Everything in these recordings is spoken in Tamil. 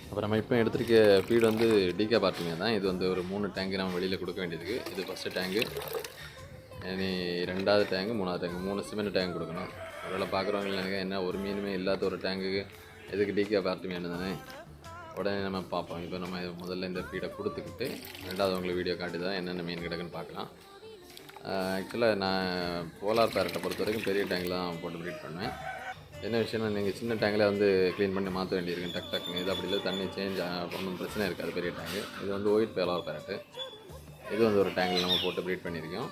அப்போ நம்ம இப்போ எடுத்துருக்க ஃபீடு வந்து டிகே பார்ட்டிங்க தான். இது வந்து ஒரு 3 டேங்கு நம்ம வெளியில் கொடுக்க வேண்டியதுக்கு. இது ஃபஸ்ட்டு டேங்கு, இனி 2வது டேங்கு, 3வது டேங்கு, 3 சிமெண்ட் டேங்க் கொடுக்கணும். ஒருவேளை பார்க்குறவங்க எனக்கு என்ன ஒரு மீனுமே இல்லாத ஒரு டேங்குக்கு எதுக்கு டிகே பார்ட்டி வேணும் தானே, உடனே நம்ம பார்ப்போம். இப்போ நம்ம முதல்ல இந்த ஃபீடை கொடுத்துக்கிட்டு 2வது உங்களுக்கு வீடியோ காட்டி தான் என்னென்ன மீன் கிடக்குன்னு பார்க்கலாம். ஆக்சுவலாக நான் போலார் பேரட்டை பொறுத்த வரைக்கும் பெரிய டேங்கில் தான் போட்டு ப்ரீட் பண்ணுவேன். என்ன விஷயம்னா, நீங்கள் சின்ன டேங்கில் வந்து க்ளீன் பண்ணி மாற்ற வேண்டியிருக்கும் டக்குன்னு. இது அப்படி இல்லை, தண்ணி சேஞ்ச் ஒன்றும் பிரச்சனை இருக்காது பெரிய டேங்கு. இது வந்து ஒயிட் போலார் பேரட்டு. இது வந்து ஒரு டேங்கில் நம்ம போட்டு ப்ரீட் பண்ணியிருக்கோம்.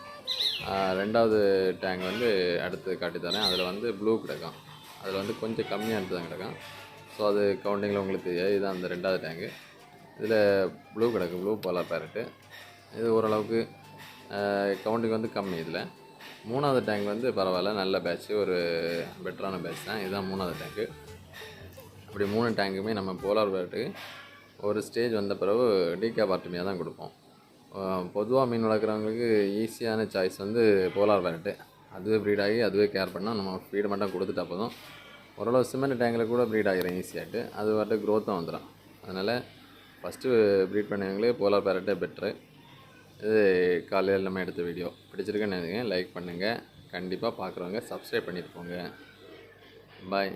2வது டேங்க் வந்து அடுத்து காட்டி தரேன். அதில் வந்து ப்ளூ கிடக்கும். அதில் வந்து கொஞ்சம் கம்மியாக எடுத்து தான் கிடக்கும். ஸோ அது கவுண்டிங்கில் உங்களுக்கு தெரியாது. இதுதான் அந்த 2வது டேங்கு. இதில் ப்ளூ கிடக்கு, ப்ளூ போலார் பேரட்டு. இது ஓரளவுக்கு கவுண்டிங் வந்து கம்மி. இதில் 3வது டேங்க் வந்து பரவாயில்ல, நல்ல பேட்ச், ஒரு பெட்டரான பேட்ச் தான். இதுதான் 3வது டேங்கு. அப்படி 3 டேங்குமே நம்ம போலார் பேரட்டுக்கு ஒரு ஸ்டேஜ் வந்த பிறகு டிகே பார்ட்டிமியாக தான் கொடுப்போம். பொதுவாக மீன் வளர்க்குறவங்களுக்கு ஈஸியான சாய்ஸ் வந்து போலார் பேரட்டு. அதுவே ப்ரீட் ஆகி அதுவே கேர் பண்ணால் நம்ம ஃபீடு மட்டும் கொடுத்துட்டா போதும். ஓரளவு சிமெண்ட் டேங்கில் கூட ப்ரீட் ஆகிடும் ஈஸியாகிட்டு. அது பாட்டு க்ரோத்தும் வந்துடும். அதனால் ஃபஸ்ட்டு ப்ரீட் பண்ணவங்களே போலார் பேரட்டே பெட்ரு. இது காலையில் நம்ம எடுத்த வீடியோ பிடிச்சிருக்குன்னு நினைக்கிறேன். லைக் பண்ணுங்கள். கண்டிப்பாக பார்க்குறவங்க சப்ஸ்கிரைப் பண்ணிட்டு போங்க. பாய்.